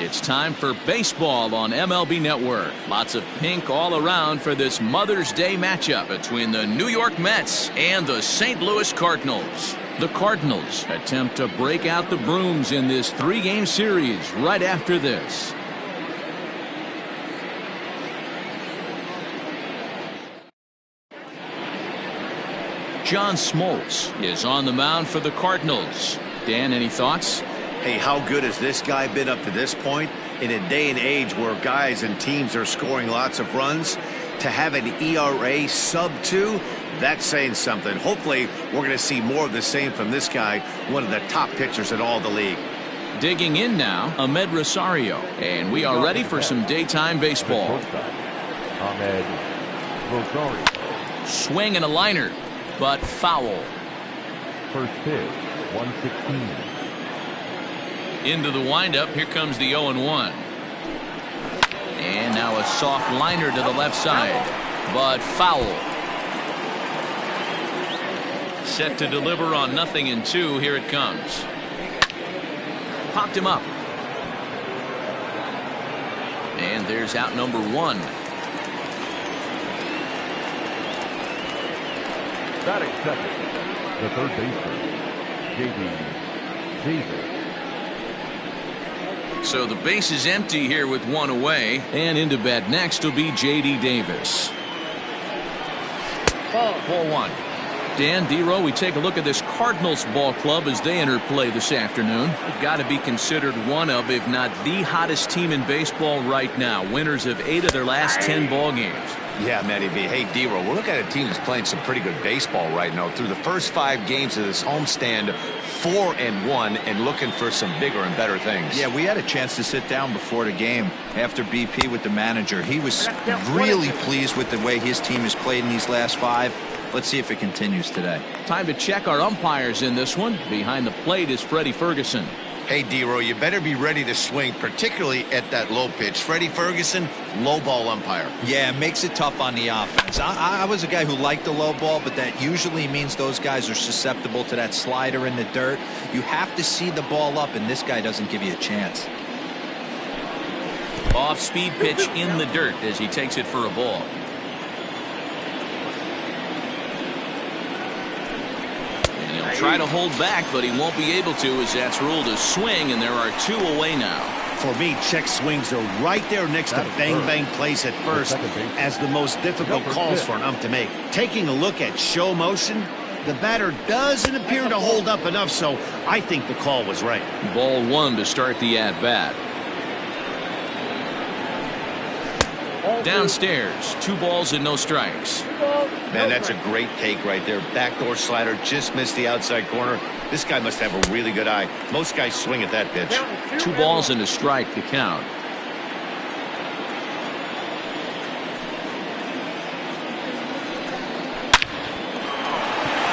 It's time for baseball on MLB Network. Lots of pink all around for this Mother's Day matchup between the New York Mets and the St. Louis Cardinals. The Cardinals attempt to break out the brooms in this 3-game series right after this. John Smoltz is on the mound for the Cardinals. Dan, any thoughts? Hey, how good has this guy been up to this point? In a day and age where guys and teams are scoring lots of runs, to have an ERA sub-2, that's saying something. Hopefully, we're going to see more of the same from this guy, one of the top pitchers in all the league. Digging in now, Amed Rosario. And we are ready for some daytime baseball. Amed Rosario. Swing and a liner, but foul. First pitch, 116. Into the windup, here comes the 0-1. And now a soft liner to the left side, but foul. Set to deliver on 0-2. Here it comes. Popped him up. And there's out number 1. Batting second, the third baseman, J.D. Davis. So the base is empty here with 1 away, and into bat next will be J.D. Davis. 4-1. Dan, D-Row, we take a look at this Cardinals ball club as they enter play this afternoon. They've got to be considered one of, if not the hottest team in baseball right now. Winners of 8 of their last 10 ball games. Yeah, Matty B. Hey, D-Row, we're looking at a team that's playing some pretty good baseball right now. Through the first 5 games of this homestand, 4-1, and looking for some bigger and better things. Yeah, we had a chance to sit down before the game after BP with the manager. He was really pleased with the way his team has played in these last 5. Let's see if it continues today. Time to check our umpires in this one. Behind the plate is Freddie Ferguson. Hey, D-Row, you better be ready to swing, particularly at that low pitch. Freddie Ferguson, low ball umpire. Yeah, it makes it tough on the offense. I was a guy who liked the low ball, but that usually means those guys are susceptible to that slider in the dirt. You have to see the ball up, and this guy doesn't give you a chance. Off-speed pitch in the dirt as he takes it for a ball. Try to hold back, but he won't be able to as that's ruled a swing, and there are 2 away now. For me, check swings are right there next to bang-bang plays at first as the most difficult calls for an ump to make. Taking a look at show motion, the batter doesn't appear to hold up enough, so I think the call was right. Ball 1 to start the at-bat. Downstairs, 2 balls and no strikes. Man, that's a great take right there. Backdoor slider just missed the outside corner. This guy must have a really good eye. Most guys swing at that pitch. 2 balls and a strike to count.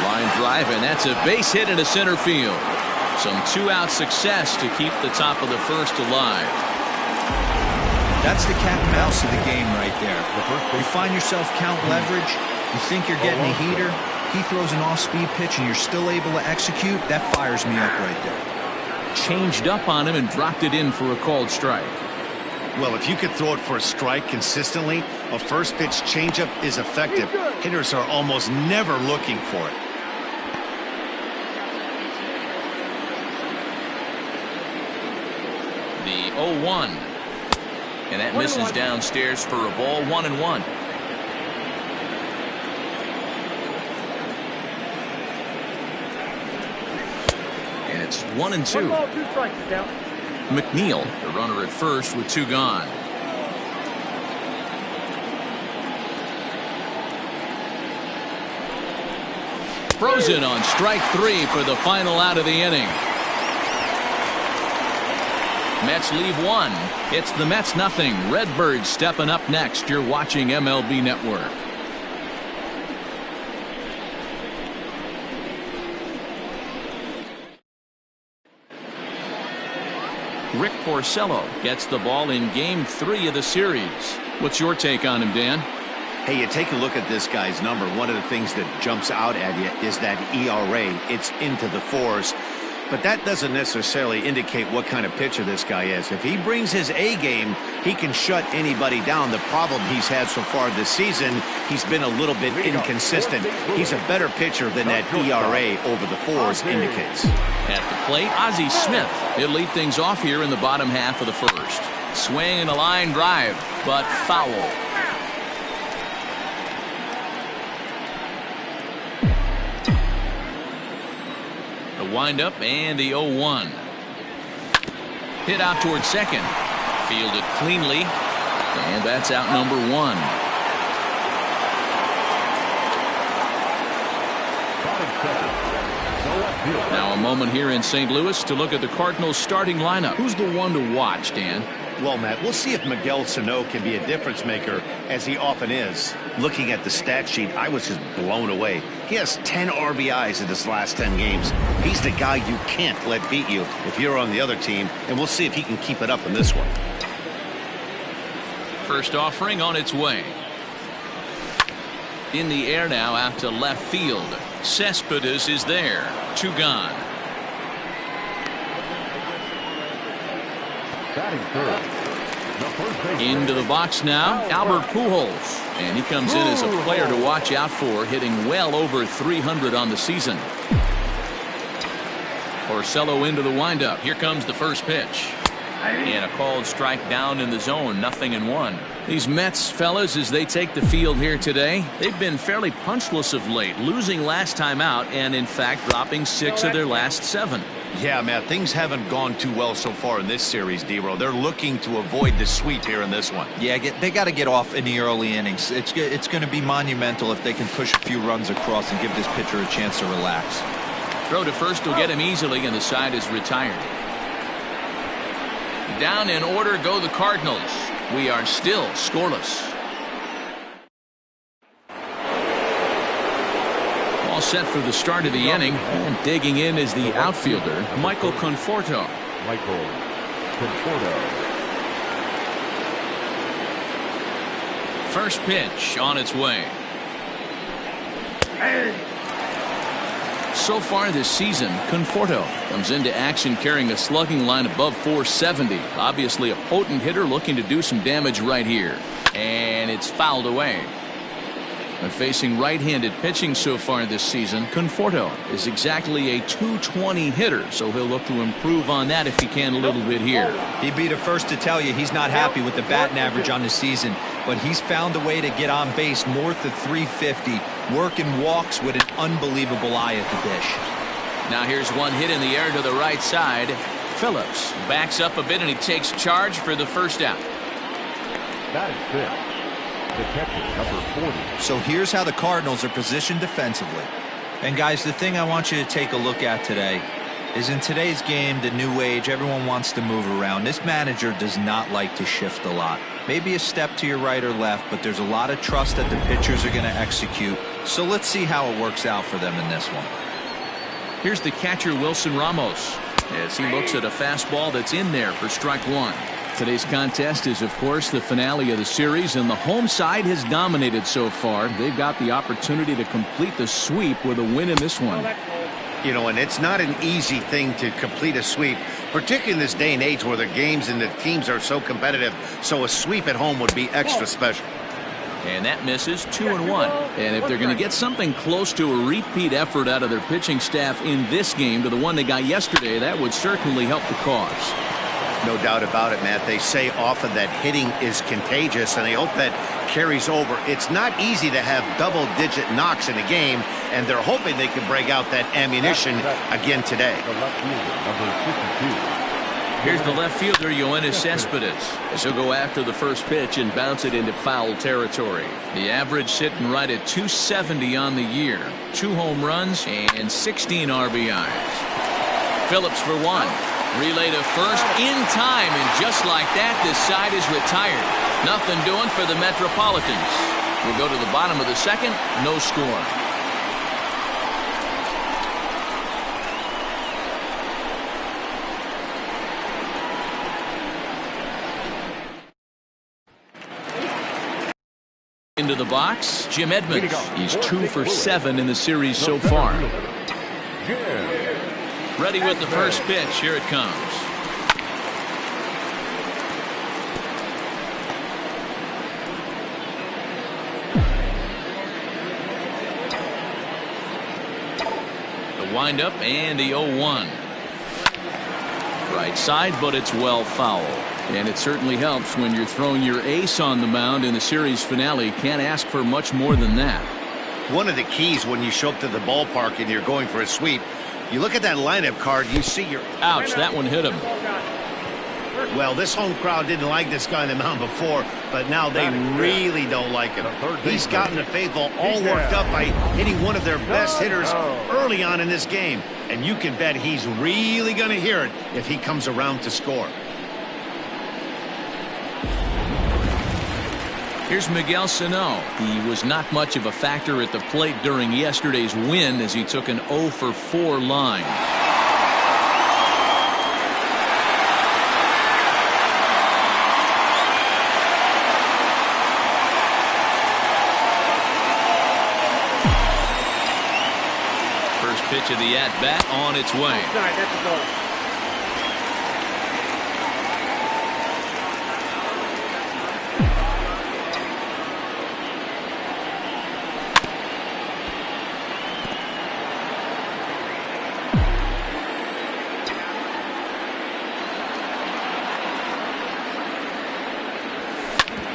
Line drive, and that's a base hit into center field. Some 2-out success to keep the top of the first alive. That's the cat and mouse of the game right there. You find yourself count leverage, you think you're getting a heater, he throws an off-speed pitch and you're still able to execute. That fires me up right there. Changed up on him and dropped it in for a called strike. Well, if you could throw it for a strike consistently, a first pitch changeup is effective. Hitters are almost never looking for it. The 0-1. And that misses downstairs for a ball. 1-1. And it's 1-2. McNeil, the runner at first with 2 gone. Frozen on strike 3 for the final out of the inning. Mets leave 1. It's the Mets 0. Redbirds stepping up next. You're watching MLB Network. Rick Porcello gets the ball in Game 3 of the series. What's your take on him, Dan? Hey, you take a look at this guy's number. One of the things that jumps out at you is that ERA. It's into the 4s. but that doesn't necessarily indicate what kind of pitcher this guy is. If he brings his A game, he can shut anybody down. The problem he's had so far this season, he's been a little bit inconsistent. He's a better pitcher than that ERA over the 4s indicates. At the plate, Ozzie Smith. He'll lead things off here in the bottom half of the first. Swing and a line drive, but foul. The windup and the 0-1. Hit out towards second. Fielded cleanly. And that's out number 1. Now a moment here in St. Louis to look at the Cardinals starting lineup. Who's the one to watch, Dan? Well, Matt, we'll see if Miguel Sano can be a difference maker, as he often is. Looking at the stat sheet, I was just blown away. He has 10 RBIs in his last 10 games. He's the guy you can't let beat you if you're on the other team, and we'll see if he can keep it up in this one. First offering on its way. In the air now out to left field. Cespedes is there. 2 gone. Batting third. Into the box now, Albert Pujols. And he comes in as a player to watch out for, hitting well over 300 on the season. Porcello into the windup. Here comes the first pitch. And a called strike down in the zone, 0-1. These Mets, fellas, as they take the field here today, they've been fairly punchless of late, losing last time out and, in fact, dropping 6 of their last 7. Yeah, Matt, things haven't gone too well so far in this series, D-Row. They're looking to avoid the sweep here in this one. Yeah, they got to get off in the early innings. It's going to be monumental if they can push a few runs across and give this pitcher a chance to relax. Throw to first will get him easily, and the side is retired. Down in order go the Cardinals. We are still scoreless. All set for the start of the inning, and digging in is the outfielder, Michael Conforto. Michael Conforto. First pitch on its way. So far this season, Conforto comes into action carrying a slugging line above 470. Obviously a potent hitter looking to do some damage right here. And it's fouled away. When facing right-handed pitching so far this season, Conforto is exactly a .220 hitter, so he'll look to improve on that if he can a little bit here. He'd be the first to tell you he's not happy with the batting average on the season, but he's found a way to get on base north of 350, working walks with an unbelievable eye at the dish. Now here's one hit in the air to the right side. Phillips backs up a bit and he takes charge for the first out. That is fifth. The catcher, number 40. So here's how the Cardinals are positioned defensively. And guys, the thing I want you to take a look at today is in today's game, the new age, everyone wants to move around. This manager does not like to shift a lot. Maybe a step to your right or left, but there's a lot of trust that the pitchers are going to execute. So let's see how it works out for them in this one. Here's the catcher, Wilson Ramos, as he looks at a fastball that's in there for strike 1. Today's contest is, of course, the finale of the series, and the home side has dominated so far. They've got the opportunity to complete the sweep with a win in this one. You know, and it's not an easy thing to complete a sweep, particularly in this day and age where the games and the teams are so competitive. So a sweep at home would be extra special. And that misses 2-1. And if they're going to get something close to a repeat effort out of their pitching staff in this game to the one they got yesterday, that would certainly help the cause. No doubt about it, Matt. They say often that hitting is contagious, and I hope that carries over. It's not easy to have double-digit knocks in a game, and they're hoping they can break out that ammunition again today. The left fielder, number 52. Here's the left fielder, Yoenis Cespedes, as he'll go after the first pitch and bounce it into foul territory. The average sitting right at .270 on the year. 2 home runs and 16 RBIs. Phillips for 1. Relay to first in time, and just like that, this side is retired. Nothing doing for the Metropolitans. We'll go to the bottom of the second, no score. Into the box, Jim Edmonds. He's 2 for 7 in the series so far. Ready with the first pitch. Here it comes. The windup and the 0-1. Right side, but it's well foul. And it certainly helps when you're throwing your ace on the mound in the series finale. Can't ask for much more than that. One of the keys when you show up to the ballpark and you're going for a sweep, you look at that lineup card, you see your... Ouch, that one hit him. Well, this home crowd didn't like this guy on the mound before, but now they really don't like him. He's gotten the faithful all worked up by hitting one of their best hitters early on in this game. And you can bet he's really going to hear it if he comes around to score. Here's Miguel Sano. He was not much of a factor at the plate during yesterday's win as he took an 0-for-4 line. First pitch of the at-bat on its way.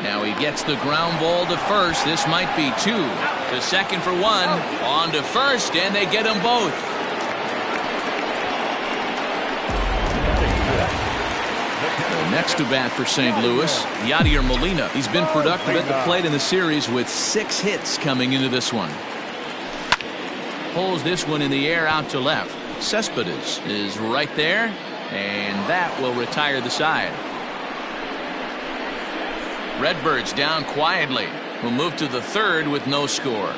Now he gets the ground ball to first. This might be 2. To second for 1. On to first, and they get them both. Next to bat for St. Louis, Yadier Molina. He's been productive at the plate in the series with 6 hits coming into this one. Pulls this one in the air out to left. Cespedes is right there, and that will retire the side. Redbirds down quietly. Will move to the third with no score.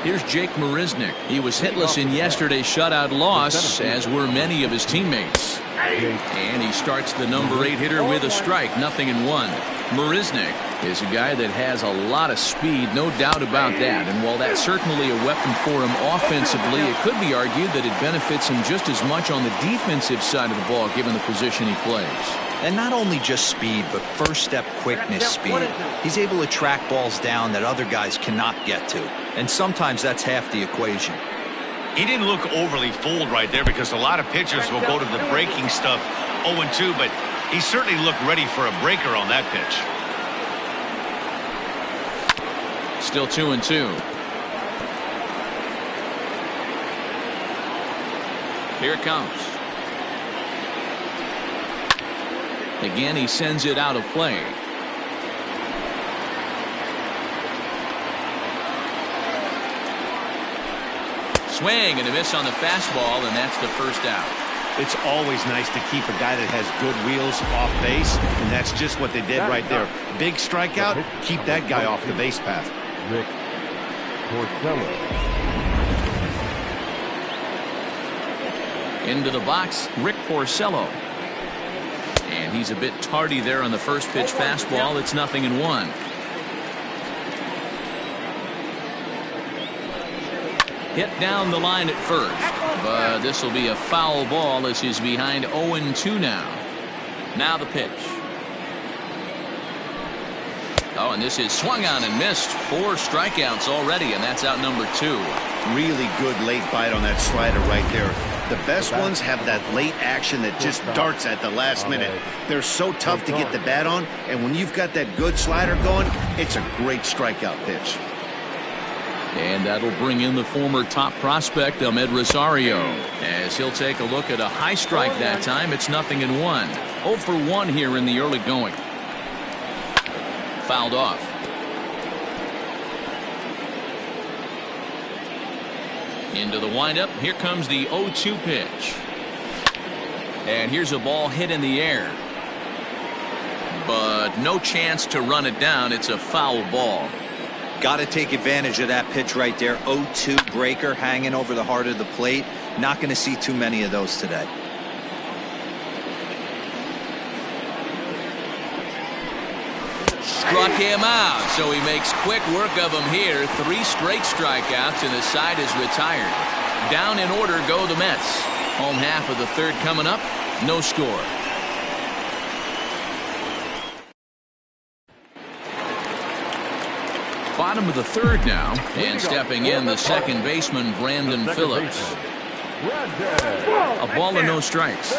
Here's Jake Marisnick. He was hitless in yesterday's shutout loss, as were many of his teammates. And he starts the number 8 hitter with a strike, 0-1. Marisnick is a guy that has a lot of speed, no doubt about that. And while that's certainly a weapon for him offensively, it could be argued that it benefits him just as much on the defensive side of the ball, given the position he plays. And not only just speed, but first step quickness speed. He's able to track balls down that other guys cannot get to. And sometimes that's half the equation. He didn't look overly fooled right there because a lot of pitchers will go to the breaking stuff 0-2, but he certainly looked ready for a breaker on that pitch. Still 2-2. Here it comes. Again, he sends it out of play. Swing and a miss on the fastball, and that's the first out. It's always nice to keep a guy that has good wheels off base, and that's just what they did right there. Big strikeout, keep that guy off the base path. Rick Porcello. Into the box, Rick Porcello. And he's a bit tardy there on the first pitch fastball. It's 0-1. Hit down the line at first, but this will be a foul ball as he's behind 0-2 now. Now the pitch. Oh, and this is swung on and missed. 4 strikeouts already, and that's out number 2. Really good late bite on that slider right there. The best ones have that late action that just darts at the last minute. They're so tough to get the bat on, and when you've got that good slider going, it's a great strikeout pitch. And that'll bring in the former top prospect, Ahmed Rosario, as he'll take a look at a high strike that time. It's 0-1. 0-for-1 here in the early going. Fouled off. Into the windup. Here comes the 0-2 pitch. And here's a ball hit in the air. But no chance to run it down. It's a foul ball. Got to take advantage of that pitch right there. 0-2 breaker hanging over the heart of the plate. Not going to see too many of those today. struck him out, so he makes quick work of him here. 3 straight strikeouts, and the side is retired. Down in order go the Mets. Home half of the third coming up. No score. Bottom of the third now, and stepping in the second baseman, Brandon Phillips. A ball and no strikes.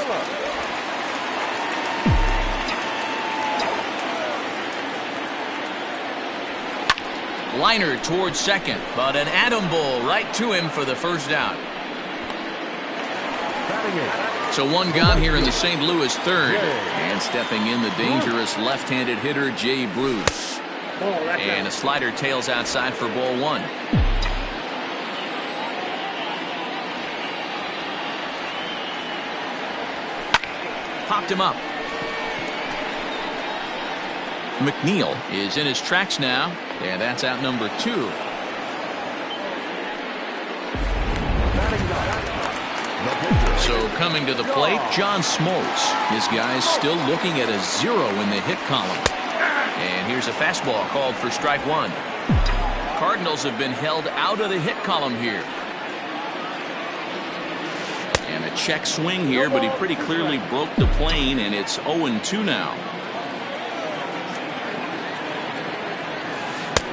Liner towards second, but an atom ball right to him for the first out. So 1 gone here in the St. Louis third, and stepping in the dangerous left-handed hitter, Jay Bruce. And a slider tails outside for ball 1. Popped him up. McNeil is in his tracks now, and that's out number 2. So coming to the plate, John Smoltz. His guy's still looking at a 0 in the hit column. And here's a fastball called for strike 1. Cardinals have been held out of the hit column here. And a check swing here, but he pretty clearly broke the plane, and it's 0-2 now.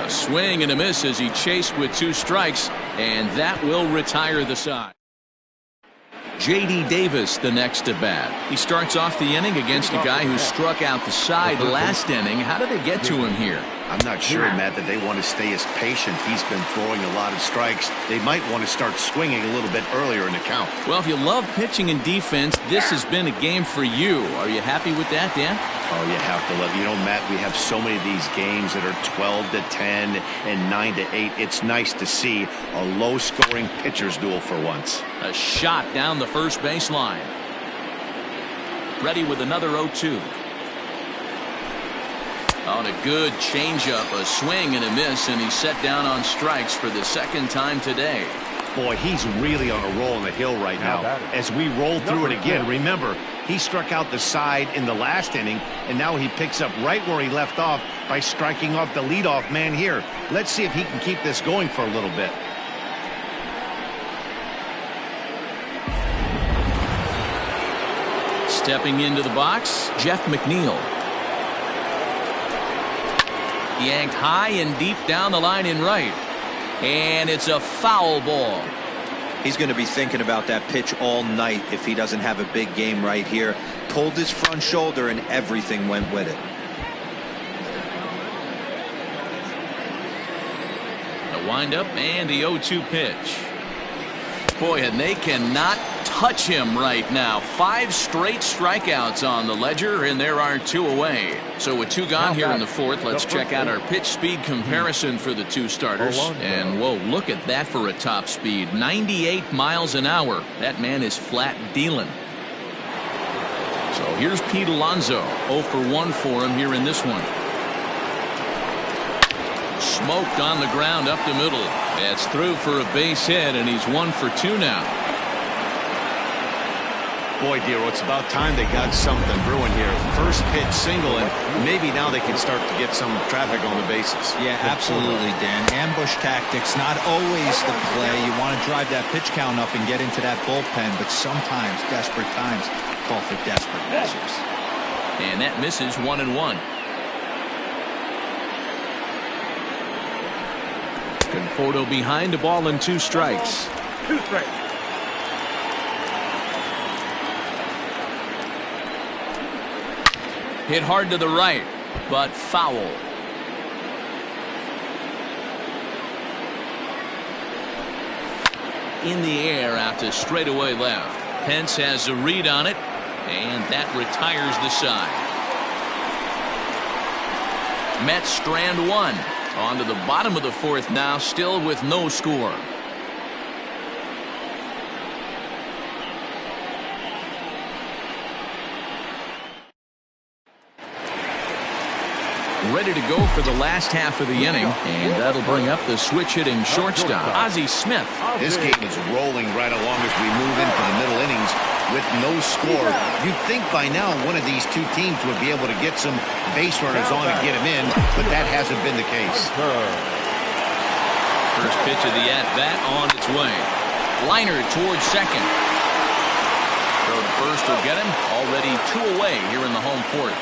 A swing and a miss as he chased with 2 strikes, and that will retire the side. J.D. Davis the next to bat. He starts off the inning against a guy who struck out the side last inning. How did they get to him here? I'm not sure, Matt, that they want to stay as patient. He's been throwing a lot of strikes. They might want to start swinging a little bit earlier in the count. Well, if you love pitching and defense, this has been a game for you. Are you happy with that, Dan? Oh, you have to love. You know, Matt, we have so many of these games that are 12-10 and 9-8. It's nice to see a low-scoring pitcher's duel for once. A shot down the first baseline. Ready with another 0-2. On a good changeup, a swing and a miss, and he's set down on strikes for the second time today. Boy, he's really on a roll on the hill right now. As we roll through it again, remember, he struck out the side in the last inning, and now he picks up right where he left off by striking off the leadoff man here. Let's see if he can keep this going for a little bit. Stepping into the box, Jeff McNeil. Yanked high and deep down the line in right. And it's a foul ball. He's going to be thinking about that pitch all night if he doesn't have a big game right here. Pulled his front shoulder and everything went with it. The windup and the 0-2 pitch. Boy, and they cannot touch him right now. 5 straight strikeouts on the ledger, and there are 2 away. So with 2 gone here in the fourth, let's check out our pitch speed comparison for the 2 starters. And whoa, look at that for a top speed. 98 miles an hour. That man is flat dealing. So here's Pete Alonso. 0 for 1 for him here in this one. Smoked on the ground up the middle. That's through for a base hit, and he's 1 for 2 now. Boy, Dero, it's about time they got something brewing here. First pitch single, and maybe now they can start to get some traffic on the bases. Yeah, absolutely, Dan. Ambush tactics, not always the play. You want to drive that pitch count up and get into that bullpen, but sometimes desperate times call for desperate measures. And that misses 1-1. Conforto behind, a ball and 2 strikes. 2 strikes. Hit hard to the right, but foul. In the air out to straightaway left. Pence has a read on it, and that retires the side. Mets strand 1. On to the bottom of the fourth now, still with no score. Ready to go for the last half of the inning, and that'll bring up the switch-hitting shortstop, Ozzie Smith. This game is rolling right along as we move into the middle innings. with no score. You'd think by now one of these two teams would be able to get some base runners on and get them in, but that hasn't been the case. First pitch of the at-bat on its way. Liner towards second. Throw to first will get him. Already 2 away here in the home fourth.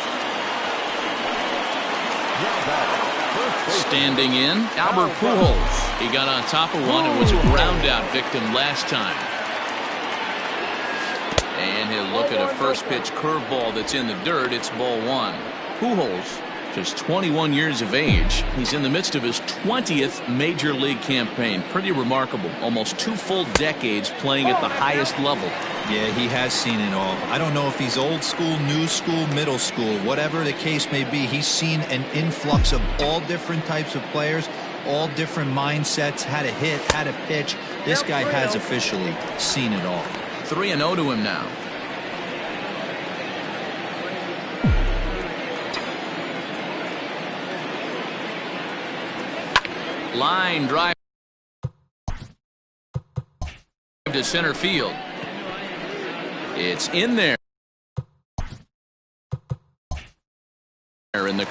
Standing in, Albert Pujols. He got on top of one and was a ground-out victim last time. And he'll look at a first-pitch curveball that's in the dirt. It's ball 1. Pujols, just 21 years of age. He's in the midst of his 20th major league campaign. Pretty remarkable. Almost 2 full decades playing at the highest level. Yeah, he has seen it all. I don't know if he's old school, new school, middle school, whatever the case may be. He's seen an influx of all different types of players, all different mindsets, how to hit, how to pitch. This guy has officially seen it all. 3-0 to him now. Line drive to center field. It's in there. In the